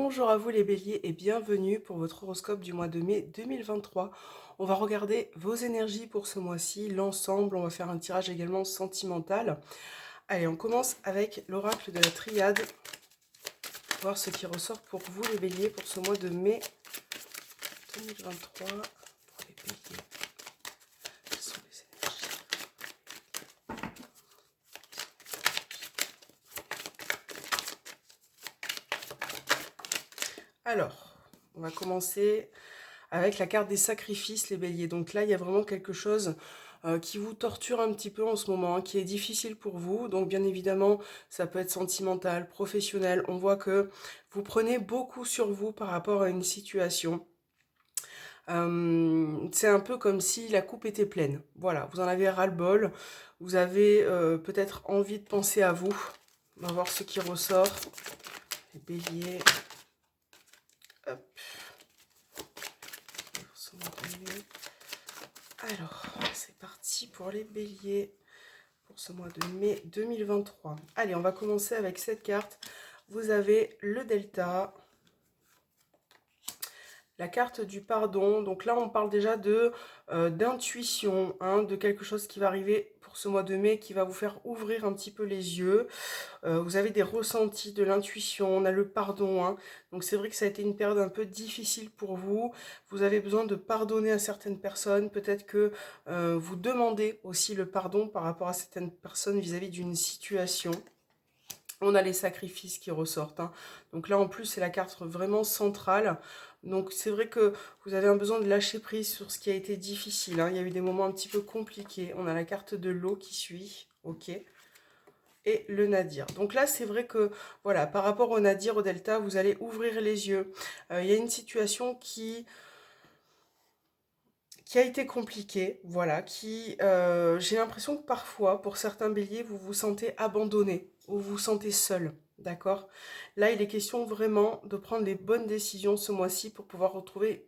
Bonjour à vous les béliers et bienvenue pour votre horoscope du mois de mai 2023. On va regarder vos énergies pour ce mois-ci, l'ensemble, on va faire un tirage également sentimental. Allez, on commence avec l'oracle de la triade, voir ce qui ressort pour vous les béliers pour ce mois de mai 2023. Pour les béliers, quelles sont les énergies? Alors, on va commencer avec la carte des sacrifices, les béliers. Donc là, il y a vraiment quelque chose qui vous torture un petit peu en ce moment, hein, qui est difficile pour vous. Donc bien évidemment, ça peut être sentimental, professionnel. On voit que vous prenez beaucoup sur vous par rapport à une situation. C'est un peu comme si la coupe était pleine. Voilà, vous en avez ras-le-bol. Vous avez peut-être envie de penser à vous. On va voir ce qui ressort. Les béliers. Hop. Alors, c'est parti pour les béliers pour ce mois de mai 2023. Allez, on va commencer avec cette carte. Vous avez le delta, la carte du pardon. Donc là, on parle déjà de d'intuition, hein, de quelque chose qui va arriver pour ce mois de mai, qui va vous faire ouvrir un petit peu les yeux. Vous avez des ressentis, de l'intuition, on a le pardon, hein. Donc c'est vrai que ça a été une période un peu difficile pour vous. Vous avez besoin de pardonner à certaines personnes. Peut-être que vous demandez aussi le pardon par rapport à certaines personnes vis-à-vis d'une situation. On a les sacrifices qui ressortent, hein. Donc là en plus c'est la carte vraiment centrale. Donc c'est vrai que vous avez un besoin de lâcher prise sur ce qui a été difficile, hein. Il y a eu des moments un petit peu compliqués. On a la carte de l'eau qui suit, ok, et le nadir. Donc là c'est vrai que voilà, par rapport au nadir, au delta, vous allez ouvrir les yeux. Il y a une situation qui a été compliquée, voilà, j'ai l'impression que parfois, pour certains béliers, vous vous sentez abandonné ou vous vous sentez seul, d'accord? Là, il est question vraiment de prendre les bonnes décisions ce mois-ci pour pouvoir retrouver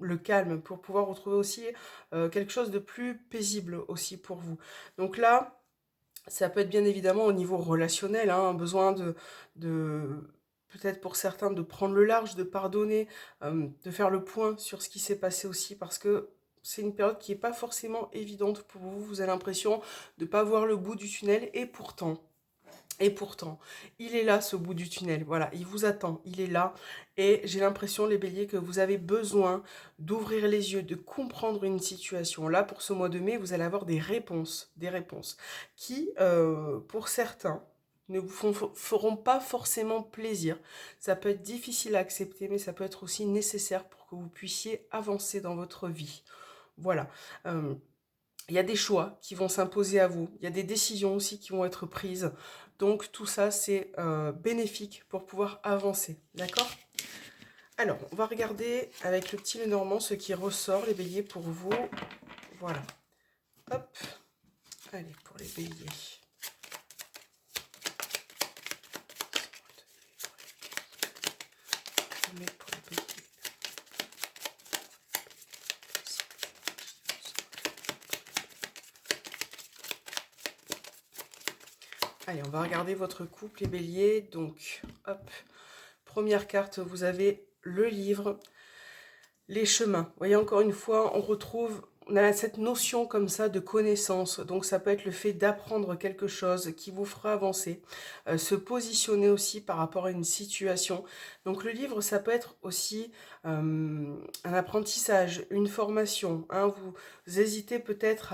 le calme, pour pouvoir retrouver aussi quelque chose de plus paisible aussi pour vous. Donc là, ça peut être bien évidemment au niveau relationnel, hein, un besoin de peut-être pour certains de prendre le large, de pardonner, de faire le point sur ce qui s'est passé aussi, parce que c'est une période qui n'est pas forcément évidente pour vous. Vous avez l'impression de ne pas voir le bout du tunnel, et pourtant, il est là, ce bout du tunnel. Voilà, il vous attend, il est là. Et j'ai l'impression, les béliers, que vous avez besoin d'ouvrir les yeux, de comprendre une situation. Là, pour ce mois de mai, vous allez avoir des réponses qui, pour certains, ne vous feront pas forcément plaisir. Ça peut être difficile à accepter, mais ça peut être aussi nécessaire pour que vous puissiez avancer dans votre vie. Voilà. Euh, il y a des choix qui vont s'imposer à vous. Il y a des décisions aussi qui vont être prises. Donc tout ça, c'est bénéfique pour pouvoir avancer. D'accord? Alors, on va regarder avec le petit Lenormand ce qui ressort, les béliers, pour vous. Voilà. Hop. Allez, pour les béliers. Pour les béliers. Allez, on va regarder votre couple, les béliers. Donc, hop. Première carte, vous avez le livre, les chemins. Vous voyez, encore une fois, on a cette notion comme ça de connaissance. Donc, ça peut être le fait d'apprendre quelque chose qui vous fera avancer, se positionner aussi par rapport à une situation. Donc, le livre, ça peut être aussi un apprentissage, une formation, hein. Vous hésitez peut-être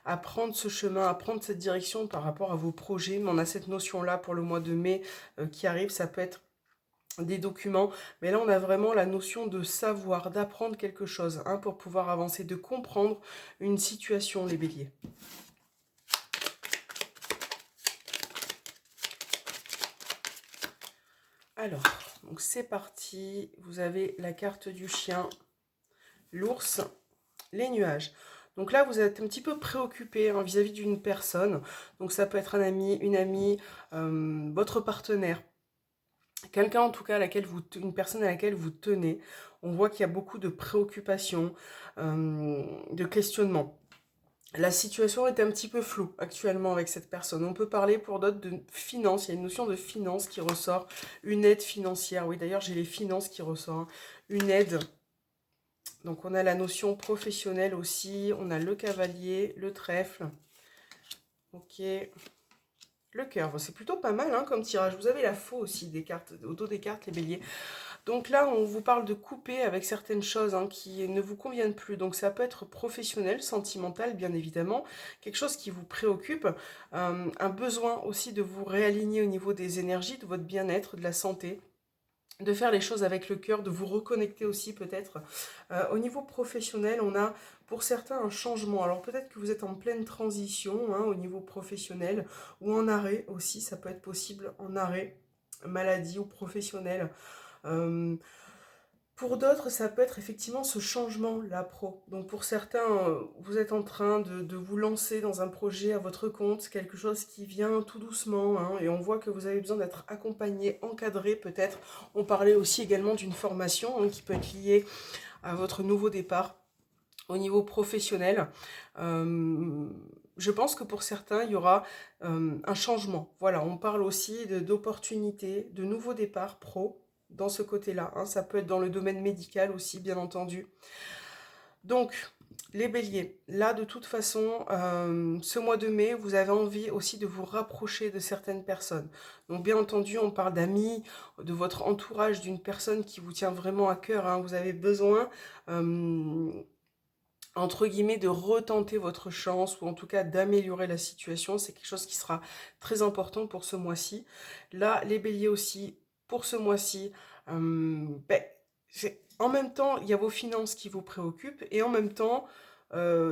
à prendre ce chemin, à prendre cette direction par rapport à vos projets, mais on a cette notion-là pour le mois de mai qui arrive. Ça peut être des documents, mais là on a vraiment la notion de savoir, d'apprendre quelque chose, hein, pour pouvoir avancer, de comprendre une situation, les béliers. Alors, donc c'est parti, vous avez la carte du chien, l'ours, les nuages. Donc là, vous êtes un petit peu préoccupé, hein, vis-à-vis d'une personne. Donc ça peut être un ami, une amie, votre partenaire. Quelqu'un en tout cas une personne à laquelle vous tenez. On voit qu'il y a beaucoup de préoccupations, de questionnements. La situation est un petit peu floue actuellement avec cette personne. On peut parler pour d'autres de finance. Il y a une notion de finance qui ressort. Une aide financière. Oui, d'ailleurs, j'ai les finances qui ressortent, hein. Une aide. Donc, on a la notion professionnelle aussi. On a le cavalier, le trèfle. Ok. Le cœur. Bon, c'est plutôt pas mal hein, comme tirage. Vous avez la faux aussi des cartes, au dos des cartes, les béliers. Donc là, on vous parle de couper avec certaines choses hein, qui ne vous conviennent plus. Donc ça peut être professionnel, sentimental, bien évidemment, quelque chose qui vous préoccupe, un besoin aussi de vous réaligner au niveau des énergies, de votre bien-être, de la santé, de faire les choses avec le cœur, de vous reconnecter aussi peut-être. Au niveau professionnel, on a pour certains un changement. Alors peut-être que vous êtes en pleine transition hein, au niveau professionnel ou en arrêt aussi, ça peut être possible en arrêt, maladie ou professionnel. Euh, pour d'autres, ça peut être effectivement ce changement-là pro. Donc pour certains, vous êtes en train de vous lancer dans un projet à votre compte, quelque chose qui vient tout doucement, hein, et on voit que vous avez besoin d'être accompagné, encadré peut-être. On parlait aussi également d'une formation hein, qui peut être liée à votre nouveau départ au niveau professionnel. Euh, je pense que pour certains, il y aura un changement. Voilà, on parle aussi d'opportunités, de nouveaux départs pro dans ce côté-là, hein. Ça peut être dans le domaine médical aussi, bien entendu. Donc, les béliers, là de toute façon, ce mois de mai, vous avez envie aussi de vous rapprocher de certaines personnes. Donc bien entendu, on parle d'amis, de votre entourage, d'une personne qui vous tient vraiment à cœur, hein. Vous avez besoin, entre guillemets, de retenter votre chance ou en tout cas d'améliorer la situation. C'est quelque chose qui sera très important pour ce mois-ci. Là, les béliers aussi, pour ce mois-ci, ben, en même temps, il y a vos finances qui vous préoccupent et en même temps,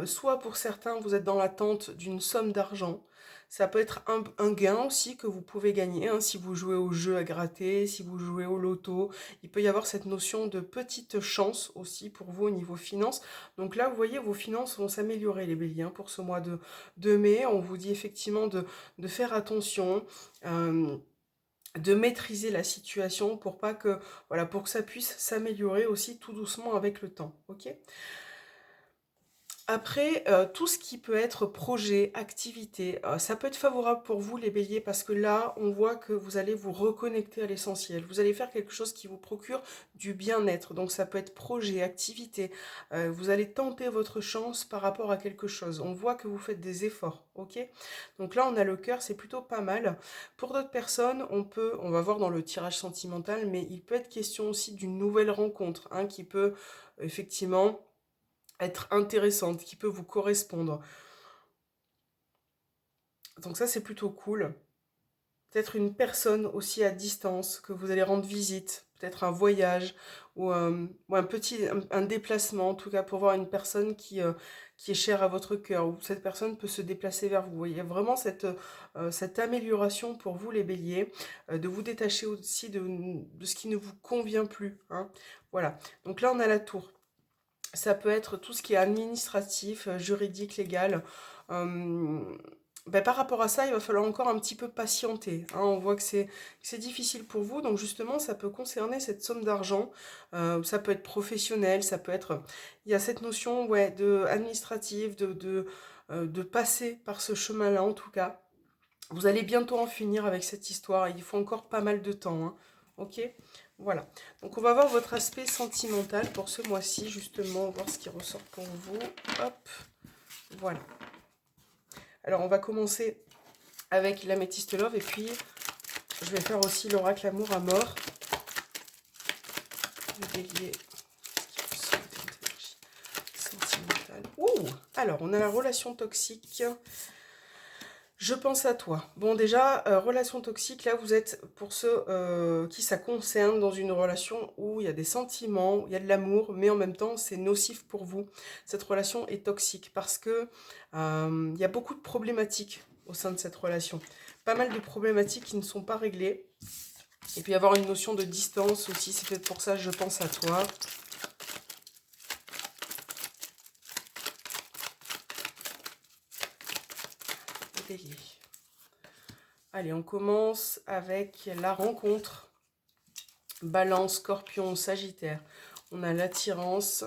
soit pour certains, vous êtes dans l'attente d'une somme d'argent. Ça peut être un gain aussi que vous pouvez gagner hein, si vous jouez au jeu à gratter, si vous jouez au loto. Il peut y avoir cette notion de petite chance aussi pour vous au niveau finance. Donc là, vous voyez, vos finances vont s'améliorer, les béliers, hein, pour ce mois de mai. On vous dit effectivement de faire attention. De maîtriser la situation pour pas que voilà pour que ça puisse s'améliorer aussi tout doucement avec le temps. Ok. Après, tout ce qui peut être projet, activité, ça peut être favorable pour vous les béliers parce que là, on voit que vous allez vous reconnecter à l'essentiel. Vous allez faire quelque chose qui vous procure du bien-être. Donc ça peut être projet, activité. Vous allez tenter votre chance par rapport à quelque chose. On voit que vous faites des efforts, ok? Donc là, on a le cœur, c'est plutôt pas mal. Pour d'autres personnes, on va voir dans le tirage sentimental, mais il peut être question aussi d'une nouvelle rencontre, hein, qui peut effectivement être intéressante, qui peut vous correspondre. Donc ça, c'est plutôt cool. Peut-être une personne aussi à distance que vous allez rendre visite, peut-être un voyage ou un petit un déplacement, en tout cas pour voir une personne qui est chère à votre cœur, ou cette personne peut se déplacer vers vous. Vous voyez vraiment cette amélioration pour vous les béliers, de vous détacher aussi de ce qui ne vous convient plus, hein. Voilà, donc là on a la tour. Ça peut être tout ce qui est administratif, juridique, légal. Euh, ben, par rapport à ça, il va falloir encore un petit peu patienter, hein. On voit que c'est difficile pour vous, donc justement, ça peut concerner cette somme d'argent. Ça peut être professionnel, ça peut être... Il y a cette notion ouais, de administrative, de passer par ce chemin-là, en tout cas. Vous allez bientôt en finir avec cette histoire. Il faut encore pas mal de temps, hein. Ok? Voilà. Donc on va voir votre aspect sentimental pour ce mois-ci, justement, voir ce qui ressort pour vous. Hop. Voilà. Alors on va commencer avec l'améthyste love et puis je vais faire aussi l'oracle amour à mort. Le bélier. Sentimental. Ouh! Alors on a la relation toxique. Je pense à toi. Bon déjà, relation toxique, là vous êtes pour ceux qui ça concerne dans une relation où il y a des sentiments, il y a de l'amour, mais en même temps c'est nocif pour vous. Cette relation est toxique parce que il y a beaucoup de problématiques au sein de cette relation. Pas mal de problématiques qui ne sont pas réglées. Et puis avoir une notion de distance aussi, c'est peut-être pour ça que je pense à toi. Bélier. Allez, on commence avec la rencontre. Balance, Scorpion, Sagittaire. On a l'attirance,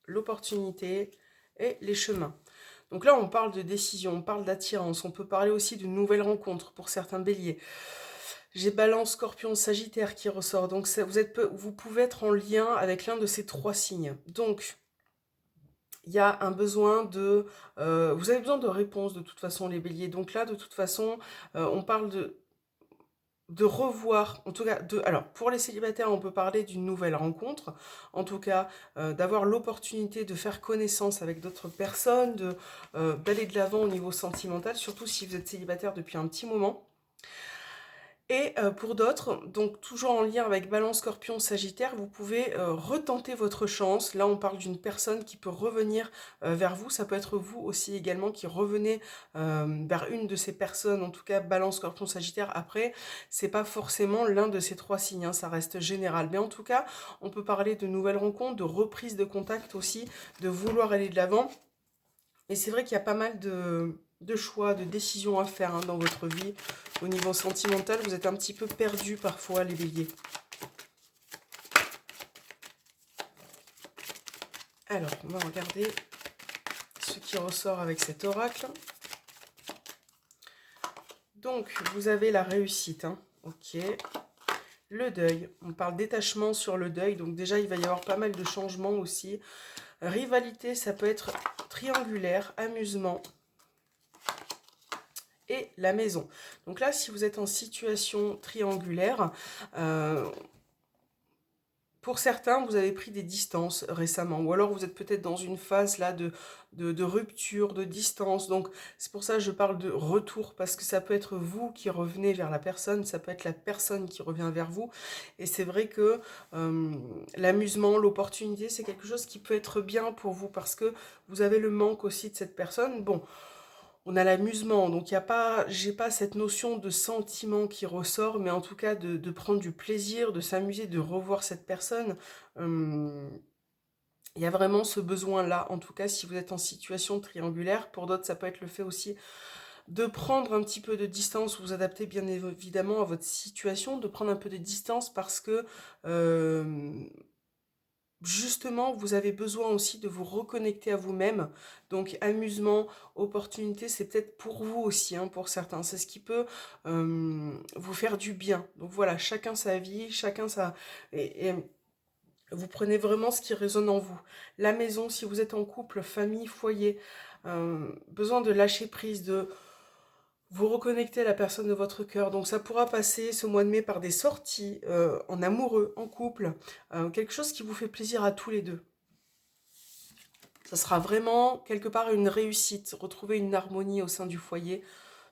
l'opportunité et les chemins. Donc là, on parle de décision, on parle d'attirance, on peut parler aussi d'une nouvelle rencontre pour certains béliers. J'ai Balance, Scorpion, Sagittaire qui ressort. Donc vous pouvez être en lien avec l'un de ces 3 signes. Donc, il y a un besoin vous avez besoin de réponses de toute façon, les béliers. Donc là, de toute façon, on parle de revoir, en tout cas, alors pour les célibataires, on peut parler d'une nouvelle rencontre, en tout cas, d'avoir l'opportunité de faire connaissance avec d'autres personnes, d'aller de l'avant au niveau sentimental, surtout si vous êtes célibataire depuis un petit moment. Et pour d'autres, donc toujours en lien avec Balance, Scorpion, Sagittaire, vous pouvez retenter votre chance. Là, on parle d'une personne qui peut revenir vers vous. Ça peut être vous aussi également qui revenez vers une de ces personnes, en tout cas Balance, Scorpion, Sagittaire. Après, c'est pas forcément l'un de ces 3 signes, hein, ça reste général. Mais en tout cas, on peut parler de nouvelles rencontres, de reprise de contact aussi, de vouloir aller de l'avant. Et c'est vrai qu'il y a pas mal de choix, de décisions à faire, hein, dans votre vie. Au niveau sentimental, vous êtes un petit peu perdu parfois, les béliers. Alors, on va regarder ce qui ressort avec cet oracle. Donc, vous avez la réussite, hein. Ok. Le deuil, on parle détachement sur le deuil. Donc déjà, il va y avoir pas mal de changements aussi. Rivalité, ça peut être triangulaire, amusement. Et la maison. Donc là, si vous êtes en situation triangulaire, pour certains, vous avez pris des distances récemment, ou alors vous êtes peut-être dans une phase là de rupture, de distance. Donc c'est pour ça que je parle de retour, parce que ça peut être vous qui revenez vers la personne, ça peut être la personne qui revient vers vous. Et c'est vrai que l'amusement, l'opportunité, c'est quelque chose qui peut être bien pour vous, parce que vous avez le manque aussi de cette personne. Bon, on a l'amusement, donc j'ai pas cette notion de sentiment qui ressort, mais en tout cas de prendre du plaisir, de s'amuser, de revoir cette personne. Il y a vraiment ce besoin-là, en tout cas si vous êtes en situation triangulaire. Pour d'autres, ça peut être le fait aussi de prendre un petit peu de distance, vous adaptez bien évidemment à votre situation, de prendre un peu de distance parce que justement, vous avez besoin aussi de vous reconnecter à vous-même. Donc, amusement, opportunité, c'est peut-être pour vous aussi, hein, pour certains. C'est ce qui peut vous faire du bien. Donc voilà, chacun sa vie, chacun sa... Et vous prenez vraiment ce qui résonne en vous. La maison, si vous êtes en couple, famille, foyer, besoin de lâcher prise, de vous reconnectez à la personne de votre cœur. Donc ça pourra passer ce mois de mai par des sorties en amoureux, en couple, quelque chose qui vous fait plaisir à tous les deux. Ça sera vraiment quelque part une réussite, retrouver une harmonie au sein du foyer,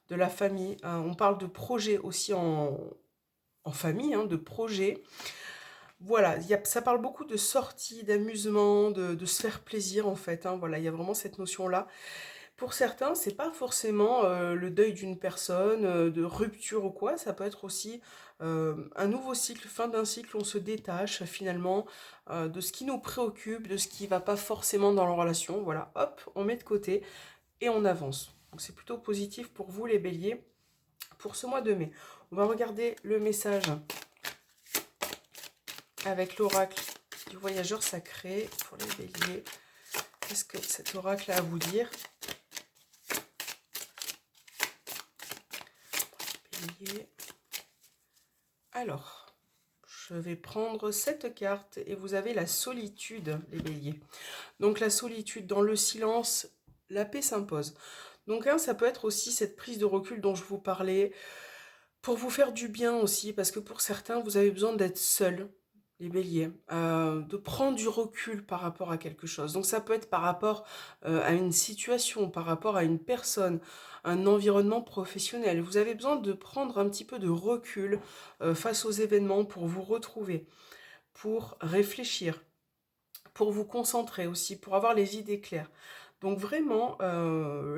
de la famille. On parle de projets aussi en famille, hein, de projets. Voilà, ça parle beaucoup de sorties, d'amusement, de se faire plaisir en fait, hein. Voilà, il y a vraiment cette notion-là. Pour certains, c'est pas forcément le deuil d'une personne, de rupture ou quoi. Ça peut être aussi un nouveau cycle, fin d'un cycle. On se détache finalement de ce qui nous préoccupe, de ce qui va pas forcément dans la relation. Voilà, hop, on met de côté et on avance. Donc c'est plutôt positif pour vous les béliers pour ce mois de mai. On va regarder le message avec l'oracle du voyageur sacré pour les béliers. Qu'est-ce que cet oracle a à vous dire? Alors, je vais prendre cette carte et vous avez la solitude, les béliers. Donc la solitude, dans le silence, la paix s'impose. Donc hein, ça peut être aussi cette prise de recul dont je vous parlais, pour vous faire du bien aussi, parce que pour certains, vous avez besoin d'être seul, les béliers, de prendre du recul par rapport à quelque chose. Donc ça peut être par rapport à une situation, par rapport à une personne, un environnement professionnel. Vous avez besoin de prendre un petit peu de recul face aux événements pour vous retrouver, pour réfléchir, pour vous concentrer aussi, pour avoir les idées claires. Donc vraiment,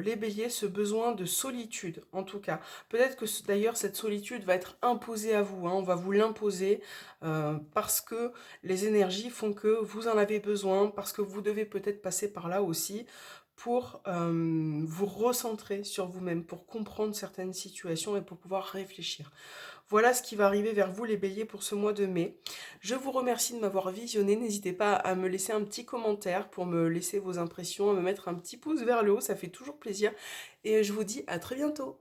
les béliers, ce besoin de solitude, en tout cas. Peut-être que d'ailleurs, cette solitude va être imposée à vous, hein, on va vous l'imposer parce que les énergies font que vous en avez besoin, parce que vous devez peut-être passer par là aussi pour vous recentrer sur vous-même, pour comprendre certaines situations et pour pouvoir réfléchir. Voilà ce qui va arriver vers vous les béliers pour ce mois de mai. Je vous remercie de m'avoir visionné. N'hésitez pas à me laisser un petit commentaire pour me laisser vos impressions, à me mettre un petit pouce vers le haut, ça fait toujours plaisir. Et je vous dis à très bientôt.